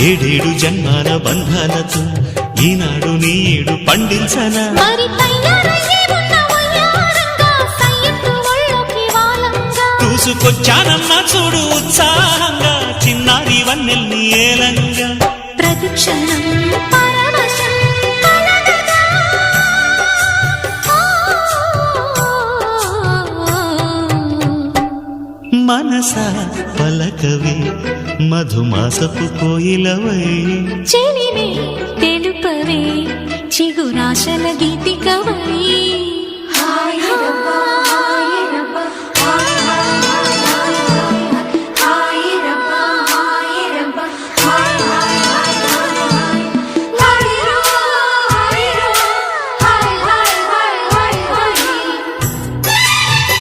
ఏడేడు జన్మాల బంధాలతో ఈనాడు నీడు పండించనా చూసుకొచ్చానమ్మా చూడు ఉత్సాహంగా చిన్నారి వన్నెల్ని ఏలంగా ప్రతిక్షణం మనసా పలకవే మధుమాసపు కోయిలవై చెలిమే తెలుపవే చిగురాశల గీతికవై